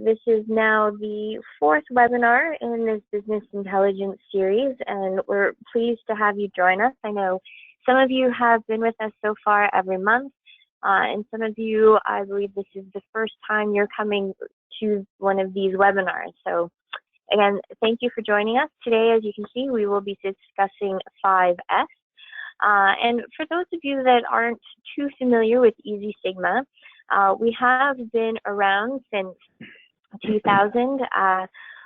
This is now the fourth webinar in this business intelligence series, and we're pleased to have you join us. I know some of you have been with us so far every month, and some of you, I believe this is the first time you're coming to one of these webinars. So again, thank you for joining us. Today, as you can see, we will be discussing 5S. And for those of you that aren't too familiar with EZSigma, we have been around since 2000.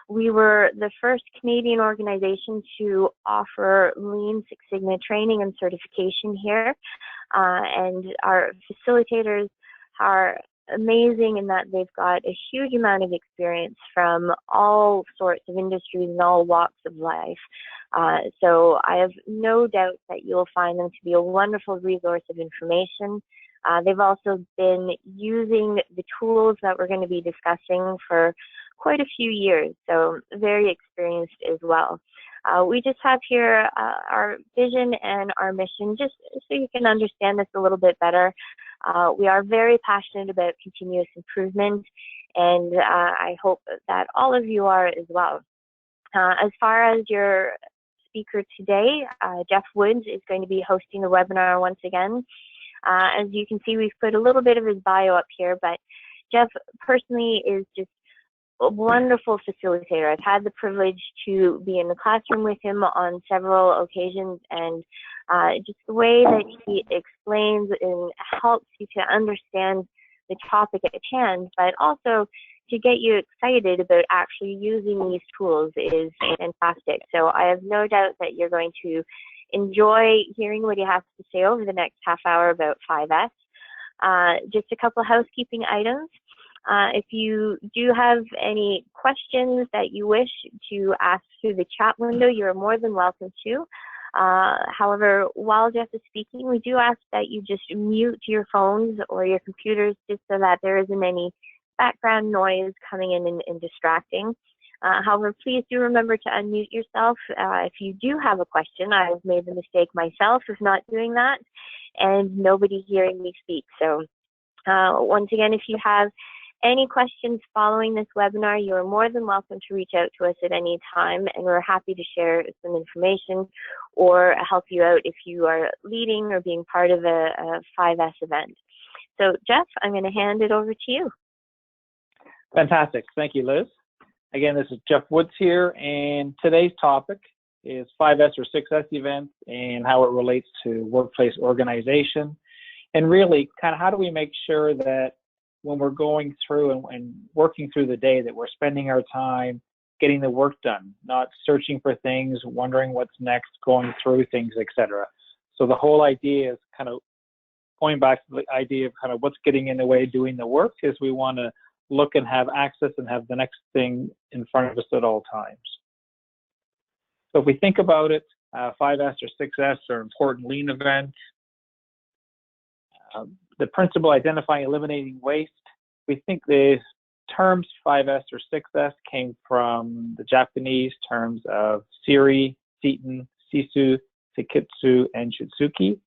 We were the first Canadian organization to offer Lean Six Sigma training and certification here. And our facilitators are amazing in that they've got a huge amount of experience from all sorts of industries and all walks of life. So I have no doubt that you'll find them to be a wonderful resource of information. They've also been using the tools that we're going to be discussing for quite a few years, so very experienced as well. We just have here our vision and our mission, just so you can understand this a little bit better. We are very passionate about continuous improvement, and I hope that all of you are as well. As far as your speaker today, Jeff Woods is going to be hosting the webinar once again. As you can see, we've put a little bit of his bio up here, but Jeff personally is just a wonderful facilitator. I've had the privilege to be in the classroom with him on several occasions, and just the way that he explains and helps you to understand the topic at hand, but also to get you excited about actually using these tools is fantastic. So I have no doubt that you're going to enjoy hearing what he has to say over the next half hour about 5S. Just a couple housekeeping items. If you do have any questions that you wish to ask through the chat window, you're more than welcome to. However, while Jeff is speaking, we do ask that you just mute your phones or your computers just so that there isn't any background noise coming in and distracting. However, please do remember to unmute yourself. If you do have a question, I've made the mistake myself of not doing that and nobody hearing me speak. So once again, if you have any questions following this webinar, you are more than welcome to reach out to us at any time, and we're happy to share some information or help you out if you are leading or being part of a 5S event. So Jeff, I'm going to hand it over to you. Fantastic. Thank you, Liz. Again, this is Jeff Woods here, and today's topic is 5S or 6S events and how it relates to workplace organization. And really, kind of how do we make sure that when we're going through and working through the day that we're spending our time getting the work done, not searching for things, wondering what's next, going through things, etc. So the whole idea is kind of going back to the idea of kind of what's getting in the way of doing the work is we want to look and have access and have the next thing in front of us at all times. So if we think about it, 5S or 6S are important lean events. The principle identifying, eliminating waste. We think the terms 5S or 6S came from the Japanese terms of Siri, Seton, Sisu, Sekitsu, and Shitsuki.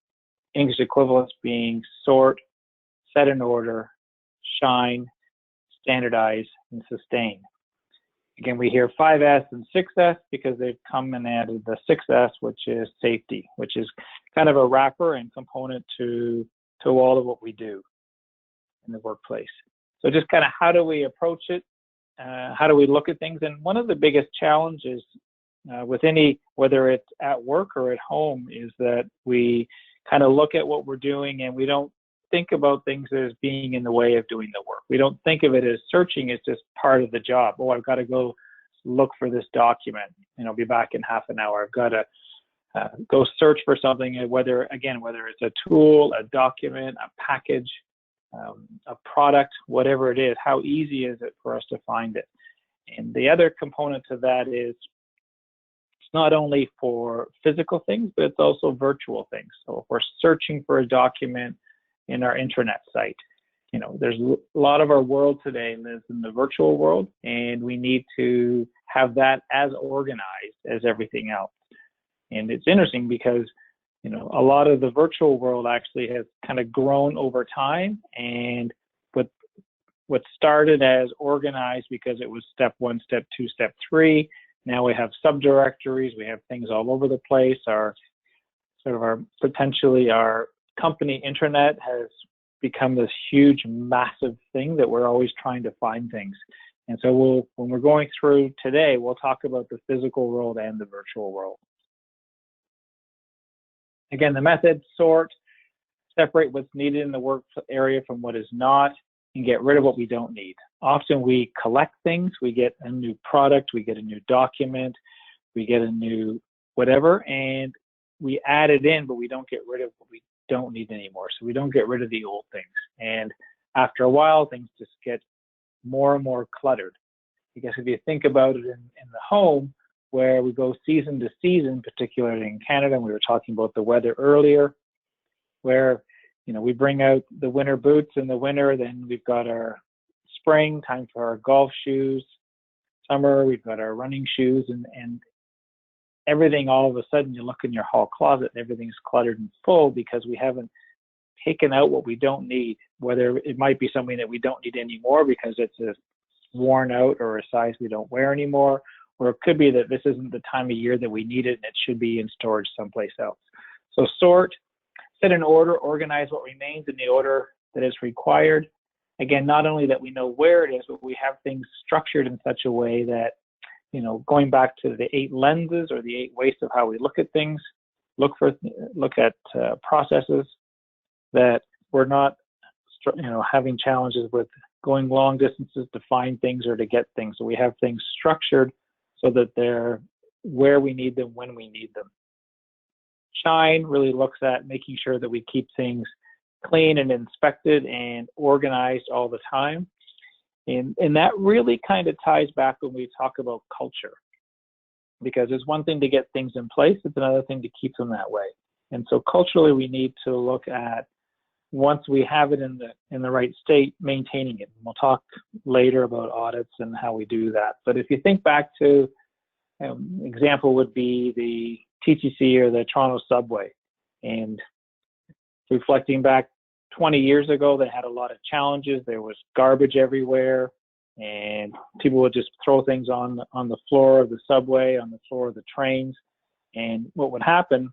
English equivalents being sort, set in order, shine, standardize, and sustain. Again, we hear 5S and 6S because they've come and added the 6S, which is safety, which is kind of a wrapper and component to all of what we do in the workplace. So just kind of how do we approach it? How do we look at things? And one of the biggest challenges with any, whether it's at work or at home, is that we kind of look at what we're doing and we don't think about things as being in the way of doing the work. We don't think of it as searching as just part of the job. Oh, I've got to go look for this document and I'll be back in half an hour. I've got to go search for something, whether it's a tool, a document, a package, a product, whatever it is, how easy is it for us to find it? And the other component to that is it's not only for physical things, but it's also virtual things. So if we're searching for a document in our intranet site, you know, there's a lot of our world today lives in the virtual world, and we need to have that as organized as everything else. And it's interesting because, you know, a lot of the virtual world actually has kind of grown over time, and with what started as organized because it was step 1, step 2, step 3. Now we have subdirectories. We have things all over the place. Potentially our company intranet has become this huge, massive thing that we're always trying to find things. And so when we're going through today, we'll talk about the physical world and the virtual world. Again, the method: sort, separate what's needed in the work area from what is not, and get rid of what we don't need. Often we collect things, we get a new product, we get a new document, we get a new whatever, and we add it in, but we don't get rid of what we don't need anymore. So we don't get rid of the old things. And after a while, things just get more and more cluttered. Because if you think about it in the home, where we go season to season, particularly in Canada, and we were talking about the weather earlier, where we bring out the winter boots in the winter, then we've got our spring, time for our golf shoes, summer, we've got our running shoes, and everything, all of a sudden you look in your hall closet and everything's cluttered and full because we haven't taken out what we don't need, whether it might be something that we don't need anymore because it's a worn out or a size we don't wear anymore, or it could be that this isn't the time of year that we need it and it should be in storage someplace else. So sort, set an order, organize what remains in the order that is required. Again, not only that we know where it is, but we have things structured in such a way that, going back to the 8 lenses or the 8 ways of how we look at things, look at processes, that we're not, having challenges with going long distances to find things or to get things. So we have things structured so that they're where we need them, when we need them. Shine really looks at making sure that we keep things clean and inspected and organized all the time. And that really kind of ties back when we talk about culture, because it's one thing to get things in place, it's another thing to keep them that way. And so culturally, we need to look at, once we have it in the right state, maintaining it. We'll talk later about audits and how we do that. But if you think back to, example would be the TTC or the Toronto subway, and reflecting back 20 years ago, they had a lot of challenges. There was garbage everywhere, and people would just throw things on the floor of the subway, on the floor of the trains. And what would happen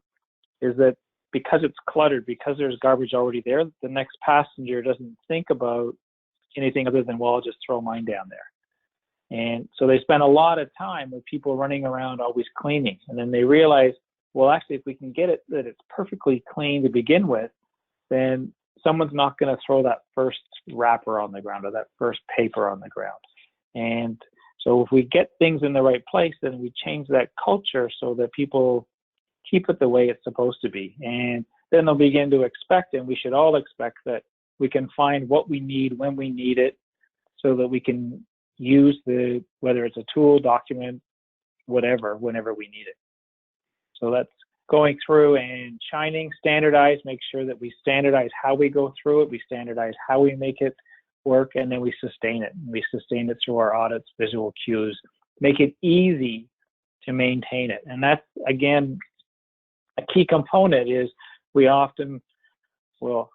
is that because it's cluttered, because there's garbage already there, the next passenger doesn't think about anything other than, well, I'll just throw mine down there. And so they spent a lot of time with people running around always cleaning. And then they realized, well, actually, if we can get it that it's perfectly clean to begin with, then someone's not going to throw that first wrapper on the ground or that first paper on the ground. And so if we get things in the right place, then we change that culture so that people keep it the way it's supposed to be. And then they'll begin to expect, and we should all expect, that we can find what we need when we need it, so that we can use whether it's a tool, document, whatever, whenever we need it. So that's going through and shining, standardize, make sure that we standardize how we go through it, we standardize how we make it work, and then we sustain it. We sustain it through our audits, visual cues, make it easy to maintain it. And that's, again, a key component is we often will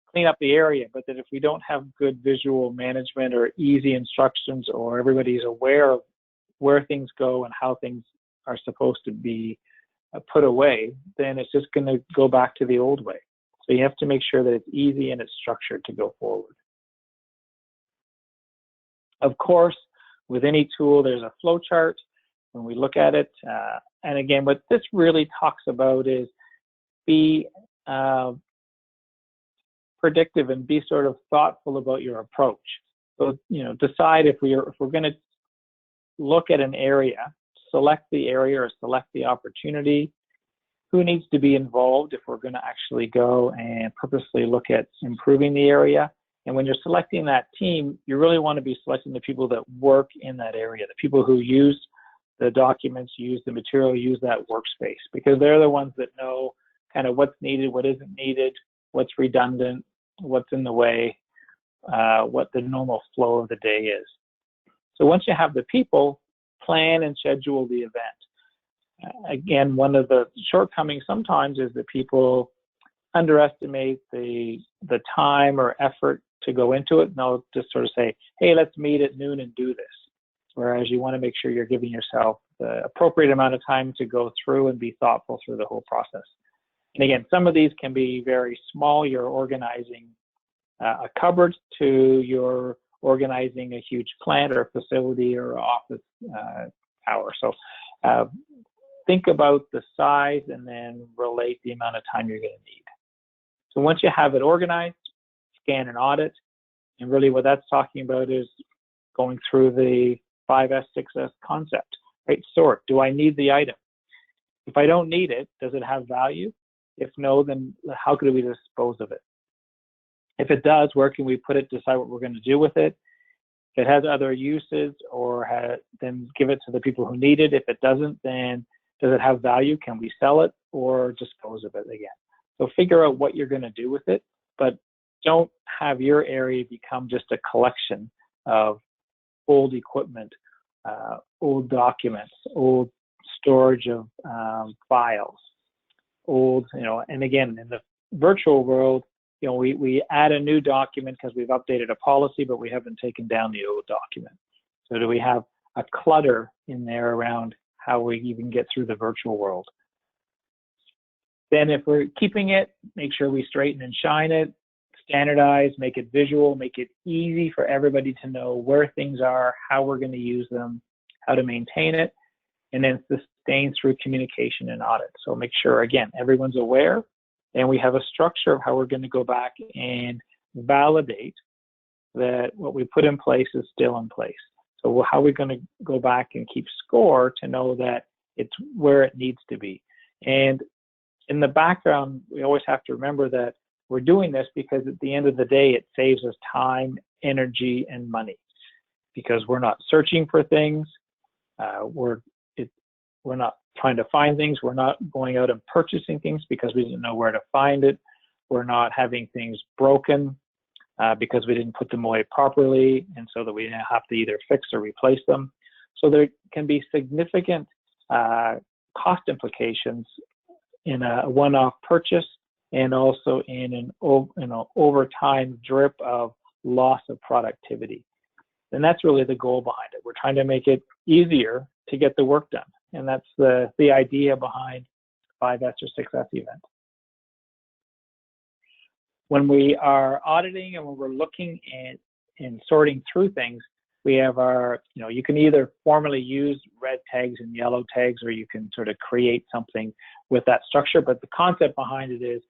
clean up the area, but that if we don't have good visual management or easy instructions, or everybody's aware of where things go and how things are supposed to be put away, then it's just going to go back to the old way. So you have to make sure that it's easy and it's structured to go forward. Of course, with any tool, there's a flow chart when we look at it. And again, what this really talks about is be predictive and be sort of thoughtful about your approach. So, decide if we're going to look at an area, select the area or select the opportunity, who needs to be involved if we're going to actually go and purposely look at improving the area. And when you're selecting that team, you really want to be selecting the people that work in that area, the people who use the documents, use the material, use that workspace, because they're the ones that know kind of what's needed, what isn't needed, what's redundant, what's in the way, what the normal flow of the day is. So once you have the people, plan and schedule the event. Again, one of the shortcomings sometimes is that people underestimate the time or effort to go into it, and they'll just sort of say, hey, let's meet at noon and do this. Whereas you want to make sure you're giving yourself the appropriate amount of time to go through and be thoughtful through the whole process. And again, some of these can be very small. You're organizing a cupboard to you're organizing a huge plant or facility or office tower. So think about the size and then relate the amount of time you're going to need. So once you have it organized, scan and audit. And really what that's talking about is going through the 5S, 6S concept, right? Sort, do I need the item? If I don't need it, does it have value? If no, then how could we dispose of it? If it does, where can we put it, decide what we're going to do with it? If it has other uses, then give it to the people who need it. If it doesn't, then does it have value? Can we sell it or dispose of it again? So figure out what you're going to do with it, but don't have your area become just a collection of old equipment, old documents, old storage of files, old, and again, in the virtual world, we add a new document because we've updated a policy, but we haven't taken down the old document. So do we have a clutter in there around how we even get through the virtual world? Then if we're keeping it, make sure we straighten and shine it, standardize, make it visual, make it easy for everybody to know where things are, how we're going to use them, how to maintain it, and then sustain through communication and audit. So make sure, again, everyone's aware, and we have a structure of how we're going to go back and validate that what we put in place is still in place. So how are we going to go back and keep score to know that it's where it needs to be? And in the background, we always have to remember that we're doing this because at the end of the day, it saves us time, energy, and money, because we're not searching for things. We're not trying to find things. We're not going out and purchasing things because we didn't know where to find it. We're not having things broken because we didn't put them away properly, and so that we have to either fix or replace them. So there can be significant cost implications in a one-off purchase, and also in an over time drip of loss of productivity. And that's really the goal behind it. We're trying to make it easier to get the work done. And that's the idea behind 5S or 6S event. When we are auditing and when we're looking and sorting through things, we have our, you can either formally use red tags and yellow tags, or you can sort of create something with that structure. But the concept behind it is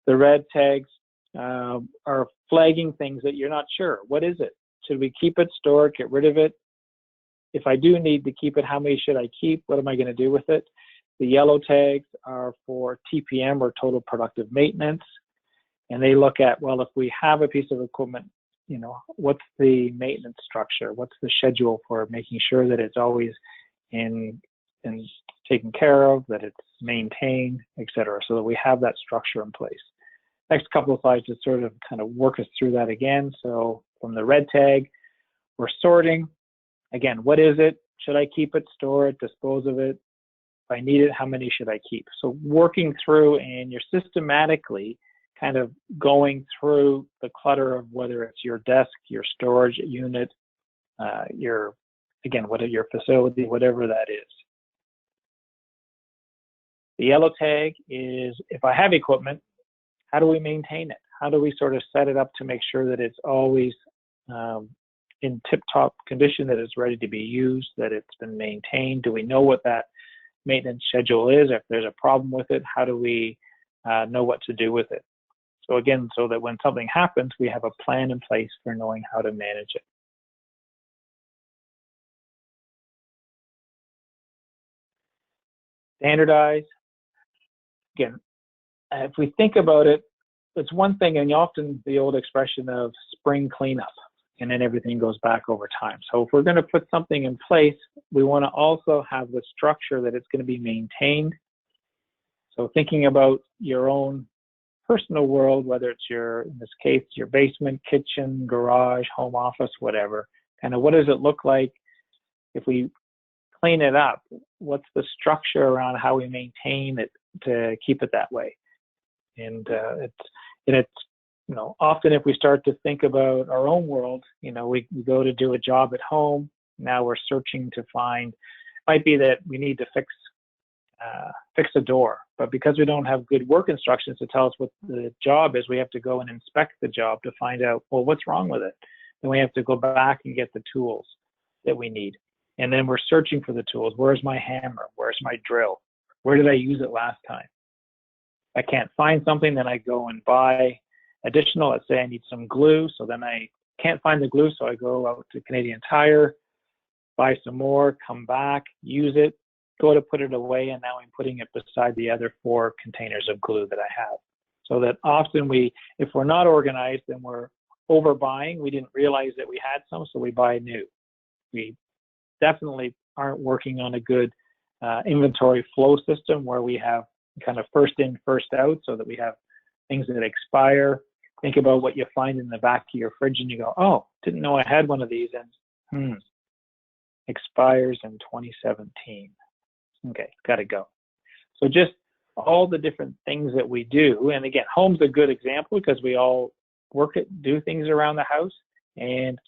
the red tags are flagging things that you're not sure. What is it? Should we keep it, store it, get rid of it? If I do need to keep it, how many should I keep? What am I going to do with it? The yellow tags are for TPM, or total productive maintenance. And they look at, well, if we have a piece of equipment, what's the maintenance structure? What's the schedule for making sure that it's always in taken care of, that it's maintained, et cetera, so that we have that structure in place. Next couple of slides just sort of kind of work us through that again. So from the red tag, we're sorting. Again, what is it? Should I keep it, store it, dispose of it? If I need it, how many should I keep? So working through, and you're systematically kind of going through the clutter of whether it's your desk, your storage unit, your facility, whatever that is. The yellow tag is, if I have equipment, how do we maintain it? How do we sort of set it up to make sure that it's always in tip-top condition, that it's ready to be used, that it's been maintained? Do we know what that maintenance schedule is? If there's a problem with it, how do we know what to do with it? So again, so that when something happens, we have a plan in place for knowing how to manage it. Standardize. Again, if we think about it, it's one thing, and often the old expression of spring cleanup, and then everything goes back over time. So if we're going to put something in place, we want to also have the structure that it's going to be maintained. So thinking about your own personal world, whether it's in this case, your basement, kitchen, garage, home office, whatever, kind of what does it look like if we clean it up? What's the structure around how we maintain it to keep it that way? And it's often if we start to think about our own world, we go to do a job at home. Now we're searching to find, might be that we need to fix a door, but because we don't have good work instructions to tell us what the job is, we have to go and inspect the job to find out, well, what's wrong with it? Then we have to go back and get the tools that we need. And then we're searching for the tools. Where's my hammer? Where's my drill? Where did I use it last time? I can't find something, then I go and buy additional. Let's say I need some glue, so then I can't find the glue, so I go out to Canadian Tire, buy some more, come back, use it, go to put it away, and now I'm putting it beside the other 4 containers of glue that I have. So that often if we're not organized, then we're overbuying. We didn't realize that we had some, so we buy new. We definitely aren't working on a good inventory flow system where we have kind of first in, first out, so that we have things that expire. Think about what you find in the back of your fridge and you go, oh, didn't know I had one of these, and expires in 2017. Okay, gotta go. So just all the different things that we do, and again, home's a good example because we all do things around the house, and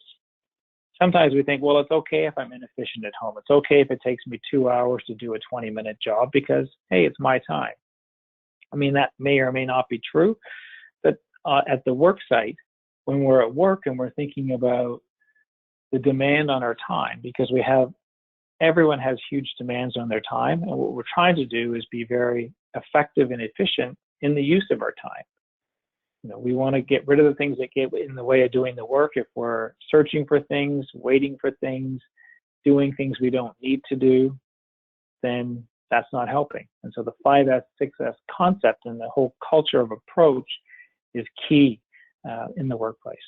sometimes we think, well, it's okay if I'm inefficient at home. It's okay if it takes me 2 hours to do a 20-minute job because, hey, it's my time. I mean, that may or may not be true, but at the work site, when we're at work and we're thinking about the demand on our time, because everyone has huge demands on their time, and what we're trying to do is be very effective and efficient in the use of our time. We want to get rid of the things that get in the way of doing the work. If we're searching for things, waiting for things, doing things we don't need to do, then that's not helping. And so the 5S, 6S concept and the whole culture of approach is key in the workplace.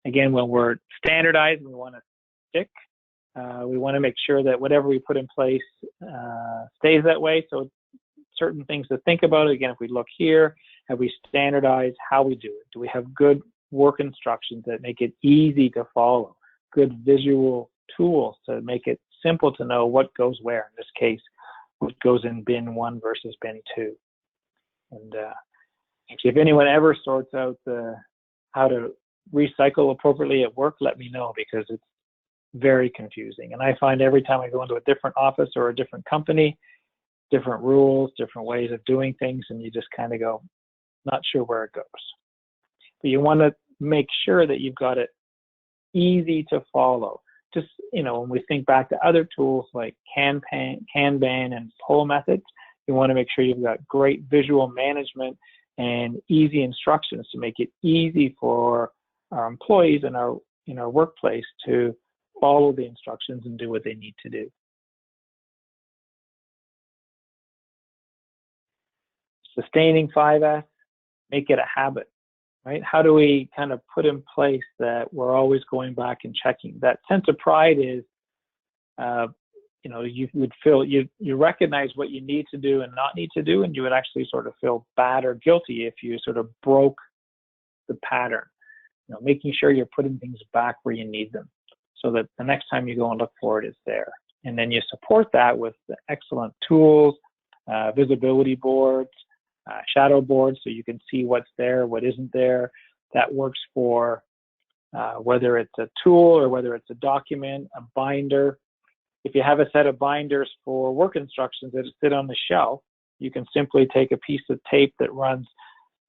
Again, when we're standardized, we want to stick. We want to make sure that whatever we put in place stays that way. So certain things to think about. Again, if we look here, have we standardized how we do it? Do we have good work instructions that make it easy to follow? Good visual tools to make it simple to know what goes where. In this case, what goes in bin 1 versus bin 2. And if anyone ever sorts out how to recycle appropriately at work, let me know, because it's very confusing. And I find every time I go into a different office or a different company, different rules, different ways of doing things, and you just kind of go, not sure where it goes. But you want to make sure that you've got it easy to follow. Just, when we think back to other tools like Kanban and pull methods, you want to make sure you've got great visual management and easy instructions to make it easy for our employees in our workplace to follow the instructions and do what they need to do. Sustaining 5S, make it a habit, right? How do we kind of put in place that we're always going back and checking? That sense of pride is, you would feel, you recognize what you need to do and not need to do, and you would actually sort of feel bad or guilty if you sort of broke the pattern. Making sure you're putting things back where you need them, so that the next time you go and look for it, it's there. And then you support that with the excellent tools, visibility boards, shadow boards, so you can see what's there, what isn't there. That works for whether it's a tool or whether it's a document, a binder. If you have a set of binders for work instructions that sit on the shelf, you can simply take a piece of tape that runs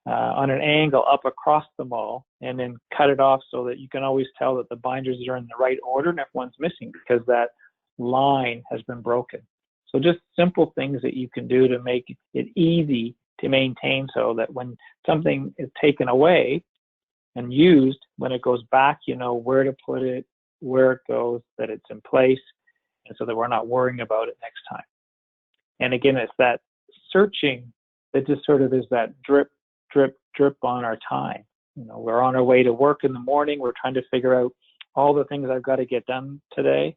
on an angle up across them all, and then cut it off so that you can always tell that the binders are in the right order and if one's missing because that line has been broken. So just simple things that you can do to make it easy to maintain, so that when something is taken away and used, when it goes back, you know where to put it, where it goes, that it's in place, and so that we're not worrying about it next time. And again, it's that searching that just sort of is that drip, drip, drip on our time. We're on our way to work in the morning. We're trying to figure out all the things I've got to get done today.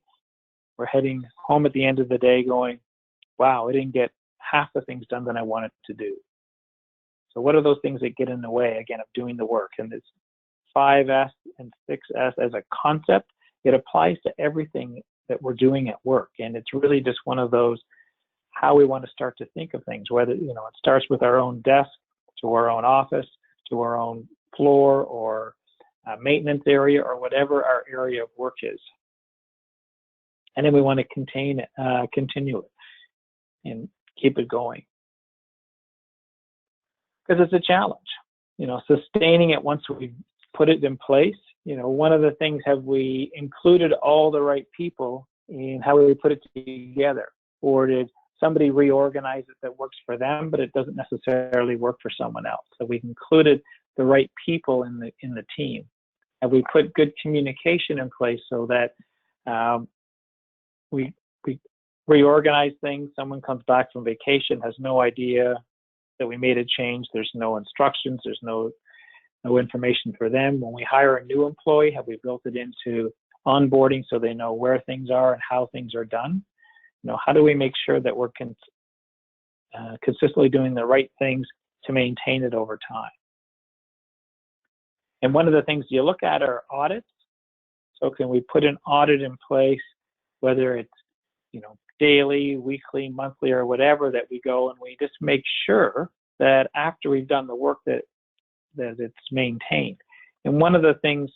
We're heading home at the end of the day going, wow, I didn't get half the things done that I wanted to do. So what are those things that get in the way, again, of doing the work? And this 5S and 6S as a concept, it applies to everything that we're doing at work. And it's really just one of those, how we want to start to think of things, whether, it starts with our own desk, to our own office, to our own floor or maintenance area, or whatever our area of work is. And then we want to continue it and keep it going. Because it's a challenge, sustaining it once we put it in place. One of the things, have we included all the right people in how we put it together? Or did somebody reorganize it that works for them, but it doesn't necessarily work for someone else? So we've included the right people in the team. Have we put good communication in place so that we reorganize things? Someone comes back from vacation, has no idea that we made a change. There's no instructions. There's no information for them. When we hire a new employee, have we built it into onboarding so they know where things are and how things are done? How do we make sure that we're consistently doing the right things to maintain it over time? And one of the things you look at are audits. So can we put an audit in place, whether it's daily, weekly, monthly, or whatever, that we go and we just make sure that after we've done the work that it's maintained. And one of the things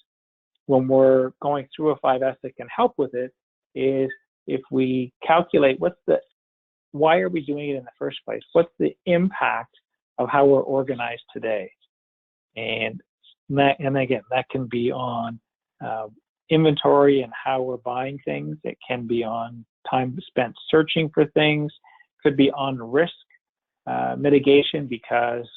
when we're going through a 5S that can help with it is if we calculate why are we doing it in the first place? What's the impact of how we're organized today? And again, that can be on inventory and how we're buying things. It can be on time spent searching for things. Could be on risk mitigation, because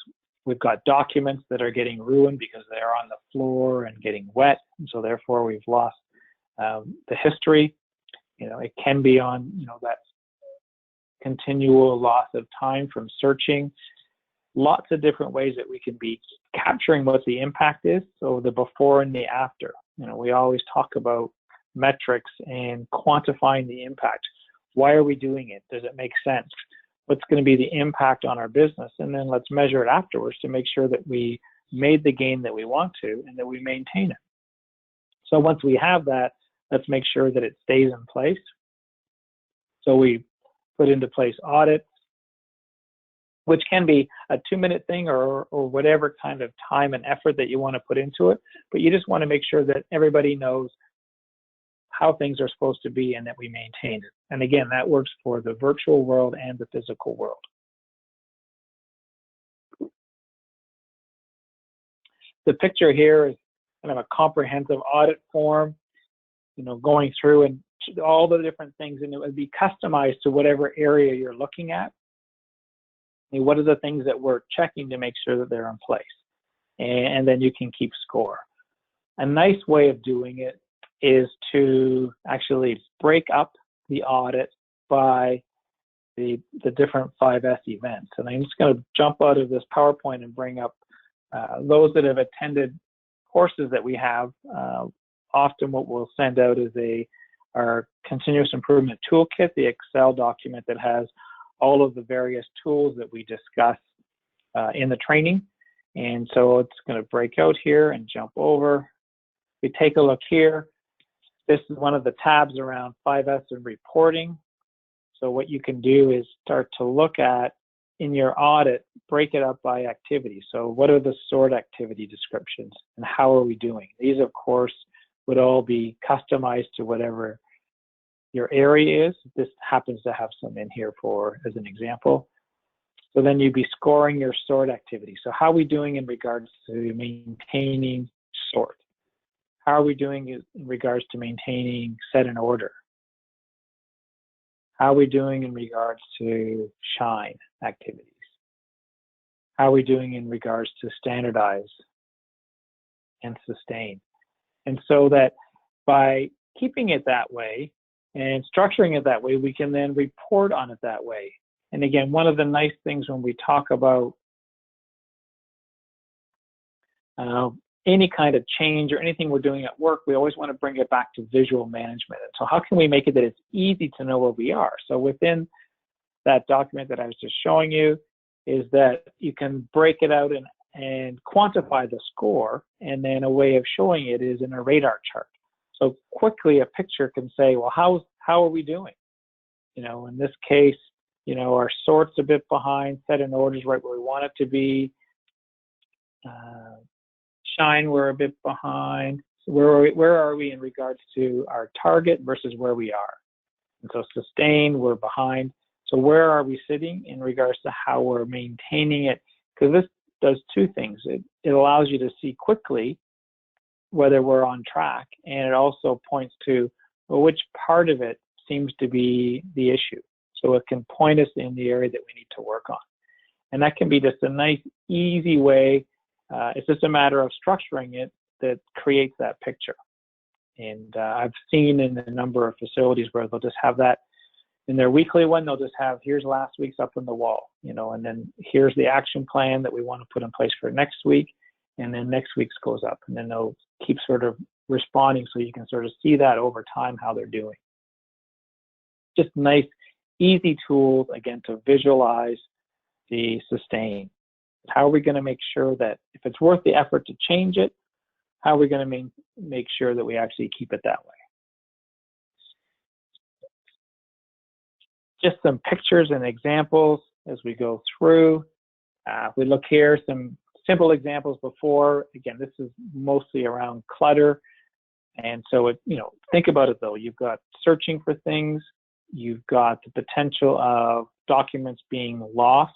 we've got documents that are getting ruined because they're on the floor and getting wet, and so therefore we've lost the history. It can be on that continual loss of time from searching. Lots of different ways that we can be capturing what the impact is. So the before and the after. We always talk about metrics and quantifying the impact. Why are we doing it? Does it make sense? What's going to be the impact on our business? And then let's measure it afterwards to make sure that we made the gain that we want to and that we maintain it. So once we have that, let's make sure that it stays in place. So we put into place audits, which can be a 2-minute thing or whatever kind of time and effort that you want to put into it. But you just want to make sure that everybody knows how things are supposed to be and that we maintain it. And again, that works for the virtual world and the physical world. The picture here is kind of a comprehensive audit form, going through and all the different things, and it would be customized to whatever area you're looking at. And what are the things that we're checking to make sure that they're in place? And then you can keep score. A nice way of doing it is to actually break up the audit by the different 5S events. And I'm just going to jump out of this PowerPoint and bring up those that have attended courses that we have. Often what we'll send out is our continuous improvement toolkit, the Excel document that has all of the various tools that we discuss in the training. And so it's going to break out here and jump over. We take a look here. This is one of the tabs around 5S and reporting. So what you can do is start to look at, in your audit, break it up by activity. So what are the sort activity descriptions and how are we doing? These, of course, would all be customized to whatever your area is. This happens to have some in here as an example. So then you'd be scoring your sort activity. So how are we doing in regards to maintaining sort? How are we doing in regards to maintaining set and order? How are we doing in regards to shine activities? How are we doing in regards to standardize and sustain? And so that by keeping it that way and structuring it that way, we can then report on it that way. And again, one of the nice things when we talk about any kind of change or anything we're doing at work, we always want to bring it back to visual management. And so how can we make it that it's easy to know where we are? So within that document that I was just showing you is that you can break it out and quantify the score. And then a way of showing it is in a radar chart. So quickly a picture can say, well, how are we doing? In this case, our sort's a bit behind, set and orders right where we want it to be. Shine, we're a bit behind. So where are we in regards to our target versus where we are? And so sustain, we're behind. So where are we sitting in regards to how we're maintaining it? Because this does two things. It allows you to see quickly whether we're on track, and it also points to, well, which part of it seems to be the issue. So it can point us in the area that we need to work on. And that can be just a nice, easy way. It's just a matter of structuring it that creates that picture. And I've seen in a number of facilities where they'll just have that in their weekly one. They'll just have, here's last week's up on the wall, and then here's the action plan that we want to put in place for next week. And then next week's goes up, and then they'll keep sort of responding so you can sort of see that over time how they're doing. Just nice, easy tools, again, to visualize the sustain. How are we going to make sure that if it's worth the effort to change it, how are we going to make sure that we actually keep it that way? Just some pictures and examples as we go through. If we look here, some simple examples before. Again, this is mostly around clutter. And so, think about it though. You've got searching for things. You've got the potential of documents being lost,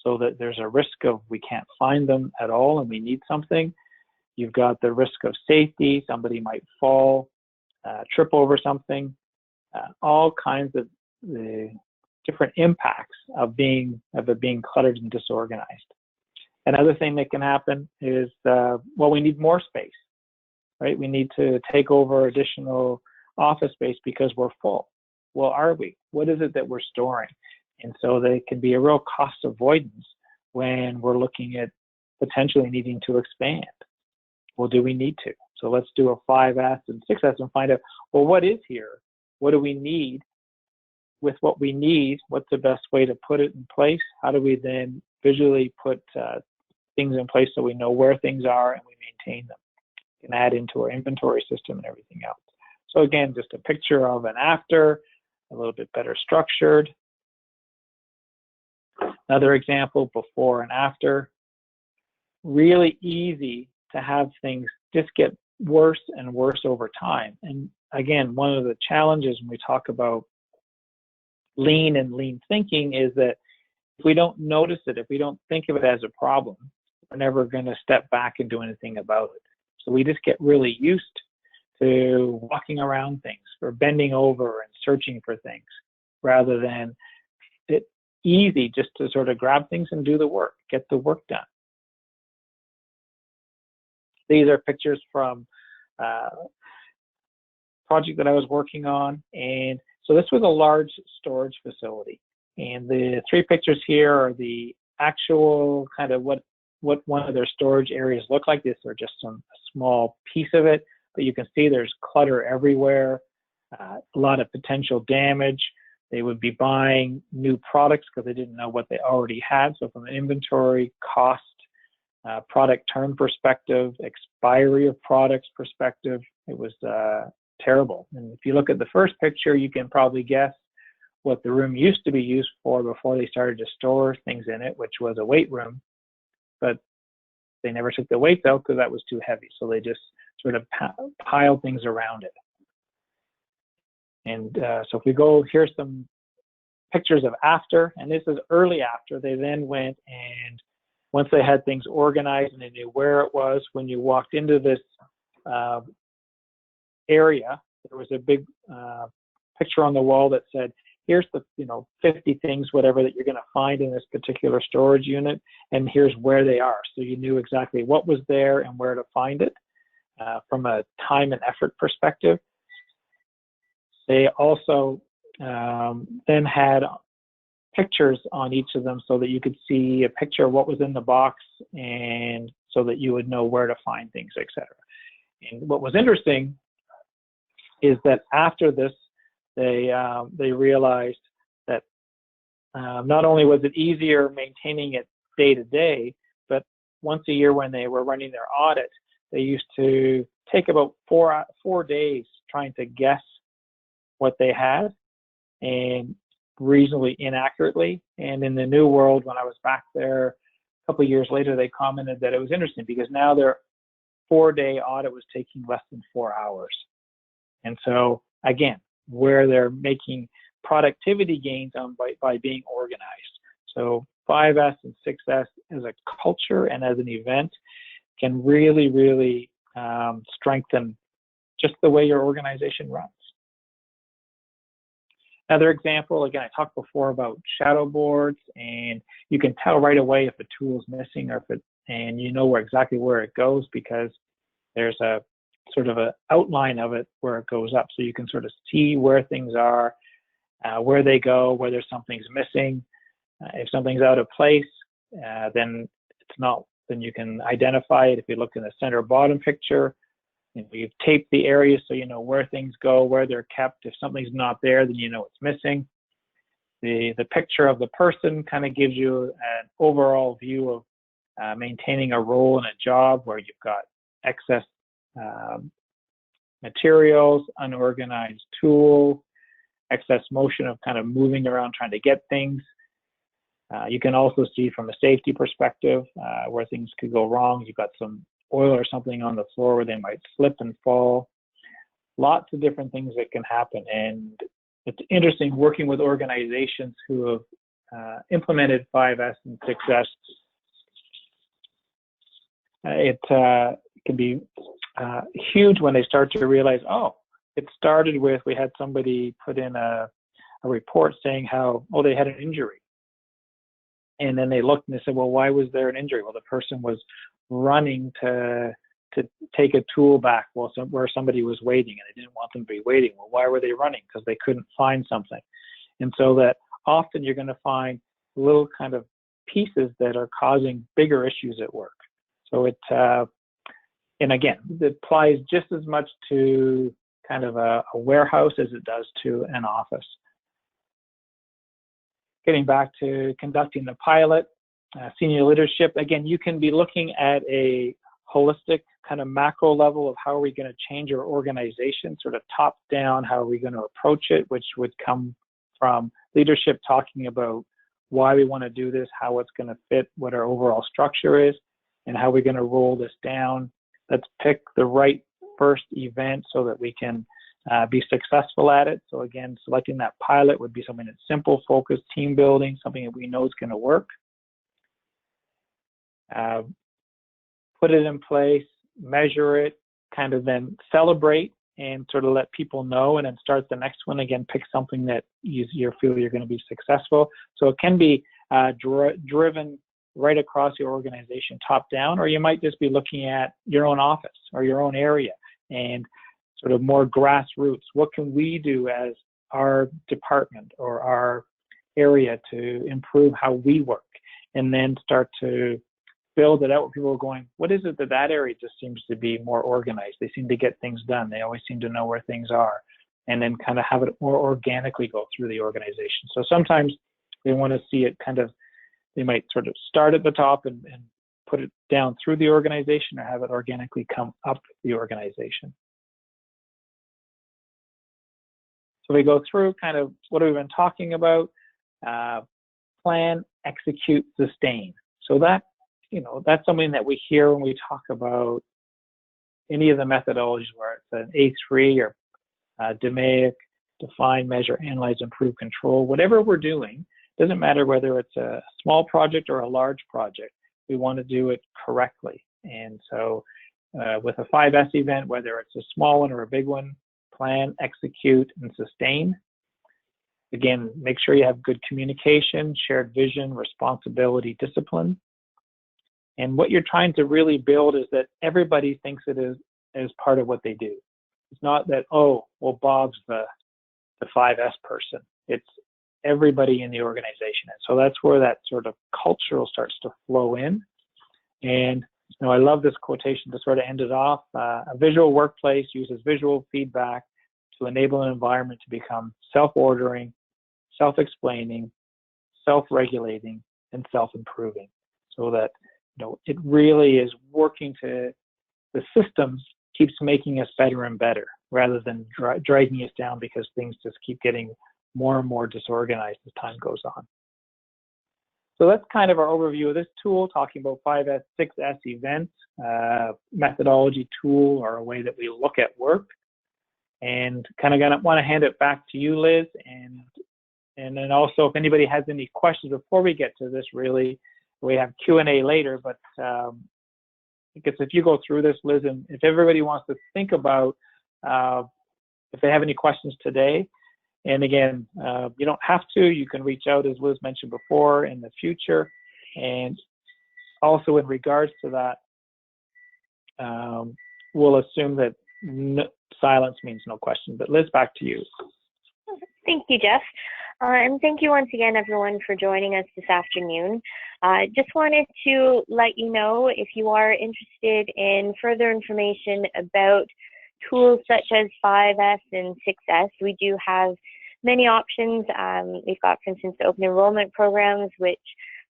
so that there's a risk of we can't find them at all and we need something. You've got the risk of safety. Somebody might fall, trip over something. All kinds of the different impacts of it being cluttered and disorganized. Another thing that can happen is, we need more space, right? We need to take over additional office space because we're full. Well, are we? What is it that we're storing? And so they can be a real cost avoidance when we're looking at potentially needing to expand. Well, do we need to? So let's do a 5S and 6S and find out, well, what is here? What do we need? With what we need, what's the best way to put it in place? How do we then visually put things in place so we know where things are and we maintain them and add into our inventory system and everything else? So again, just a picture of an after, a little bit better structured. Another example, before and after. Really easy to have things just get worse and worse over time. And again, one of the challenges when we talk about lean and lean thinking is that if we don't notice it, if we don't think of it as a problem, we're never going to step back and do anything about it. So we just get really used to walking around things or bending over and searching for things rather than it easy just to sort of grab things and do the work, get the work done. These are pictures from a project that I was working on, and so this was a large storage facility. And the three pictures here are the actual kind of what one of their storage areas look like. These are just a small piece of it, but you can see there's clutter everywhere, a lot of potential damage. They would be buying new products because they didn't know what they already had. So from an inventory, cost, product turn perspective, expiry of products perspective, it was terrible. And if you look at the first picture, you can probably guess what the room used to be used for before they started to store things in it, which was a weight room. But they never took the weights out because that was too heavy. So they just sort of piled things around it. And so if we go, here's some pictures of after, and this is early after. They then went and once they had things organized and they knew where it was, when you walked into this area, there was a big picture on the wall that said, here's the 50 things, whatever, that you're going to find in this particular storage unit, and here's where they are. So you knew exactly what was there and where to find it from a time and effort perspective. They also then had pictures on each of them so that you could see a picture of what was in the box and so that you would know where to find things, etc. And what was interesting is that after this, they realized that not only was it easier maintaining it day to day, but once a year when they were running their audit, they used to take about four days trying to guess what they had, and reasonably inaccurately. And in the new world, when I was back there couple of years later, they commented that it was interesting because now their 4-day audit was taking less than 4 hours. And so again, where they're making productivity gains by being organized. So 5S and 6S as a culture and as an event can really, really strengthen just the way your organization runs. Another example, again, I talked before about shadow boards, and you can tell right away if a tool is missing or and you know exactly where it goes because there's a sort of an outline of it where it goes up. So you can sort of see where things are, where they go, whether something's missing. If something's out of place, then it's not. Then you can identify it. If you look in the center bottom picture, you've taped the areas so you know where things go, where they're kept. If something's not there, then you know it's missing. The picture of the person kind of gives you an overall view of maintaining a role in a job where you've got excess materials, unorganized tools, excess motion of kind of moving around trying to get things. You can also see from a safety perspective where things could go wrong. You've got some oil or something on the floor where they might slip and fall. Lots of different things that can happen. And it's interesting working with organizations who have implemented 5S and 6S. It can be huge when they start to realize, oh, it started with, we had somebody put in a report saying how, oh, they had an injury. And then they looked and they said, well, why was there an injury? Well, the person was running to take a tool back where somebody was waiting, and they didn't want them to be waiting. Well, why were they running? Because they couldn't find something. And so that often you're going to find little kind of pieces that are causing bigger issues at work. So it, and again, it applies just as much to kind of a warehouse as it does to an office. Getting back to conducting the pilot, senior leadership, again, you can be looking at a holistic kind of macro level of how are we going to change our organization, sort of top down, how are we going to approach it, which would come from leadership talking about why we want to do this, how it's going to fit, what our overall structure is, and how we're going to roll this down. Let's pick the right first event so that we can be successful at it. So again, selecting that pilot would be something that's simple, focused, team building, something that we know is going to work. Put it in place, measure it, kind of then celebrate and sort of let people know, and then start the next one. Again, pick something that you feel you're going to be successful. So it can be driven right across your organization, top down, or you might just be looking at your own office or your own area and sort of more grassroots. What can we do as our department or our area to improve how we work? And then start to build it out where people are going, what is it that area just seems to be more organized? They seem to get things done. They always seem to know where things are. And then kind of have it more organically go through the organization. So sometimes they want to see it kind of, they might sort of start at the top and put it down through the organization, or have it organically come up the organization. So we go through kind of what we've been talking about, plan, execute, sustain. So that, that's something that we hear when we talk about any of the methodologies where it's an A3 or DMAIC, define, measure, analyze, improve, control. Whatever we're doing, doesn't matter whether it's a small project or a large project, we want to do it correctly. And so with a 5S event, whether it's a small one or a big one, plan, execute, and sustain. Again, make sure you have good communication, shared vision, responsibility, discipline. And what you're trying to really build is that everybody thinks it is as part of what they do. It's not that, oh, well, Bob's the 5S person. It's everybody in the organization. And so that's where that sort of cultural starts to flow in. And I love this quotation to sort of end it off. A visual workplace uses visual feedback to enable an environment to become self-ordering, self-explaining, self-regulating, and self-improving. So that it really is working to, the system keeps making us better and better rather than dragging us down because things just keep getting more and more disorganized as time goes on. So that's kind of our overview of this tool, talking about 5S, 6S events, methodology tool, or a way that we look at work. And kind of gonna want to hand it back to you, Liz, and then also if anybody has any questions before we get to this, really, we have Q&A later, but I guess if you go through this, Liz, and if everybody wants to think about if they have any questions today, and again, you don't have to, you can reach out, as Liz mentioned before, in the future. And also in regards to that, we'll assume that silence means no question. But Liz, back to you. Thank you, Jeff. And thank you once again, everyone, for joining us this afternoon. Just wanted to let you know, if you are interested in further information about tools such as 5S and 6S, we do have many options. We've got, for instance, open enrollment programs, which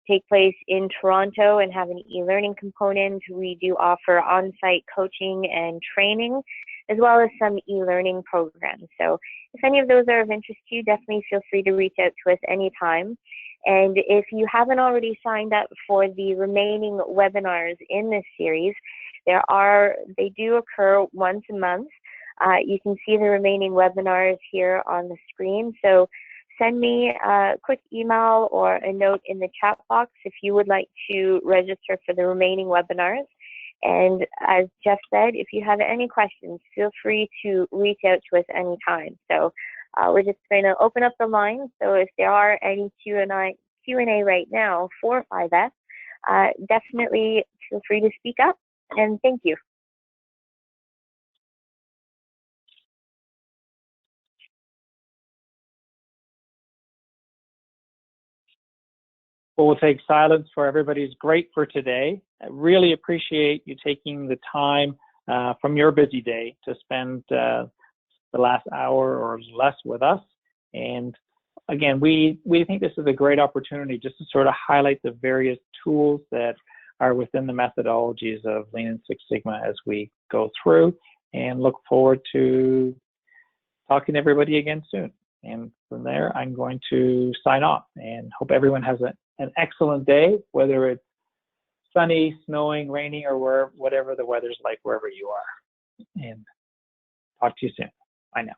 take place in Toronto and have an e-learning component. We do offer on-site coaching and training, as well as some e-learning programs. So if any of those are of interest to you, definitely feel free to reach out to us anytime. And if you haven't already signed up for the remaining webinars in this series, they do occur once a month. You can see the remaining webinars here on the screen. So send me a quick email or a note in the chat box if you would like to register for the remaining webinars. And as Jeff said, if you have any questions, feel free to reach out to us anytime. So we're just going to open up the line. So if there are any Q&A right now for 5S, definitely feel free to speak up, and thank you. Well, we'll take silence for everybody's great for today. I really appreciate you taking the time from your busy day to spend the last hour or less with us. And again, we think this is a great opportunity just to sort of highlight the various tools that are within the methodologies of Lean and Six Sigma as we go through, and look forward to talking to everybody again soon. And from there, I'm going to sign off and hope everyone has an excellent day, whether it's sunny, snowing, raining, or whatever the weather's like wherever you are. And talk to you soon. Bye now.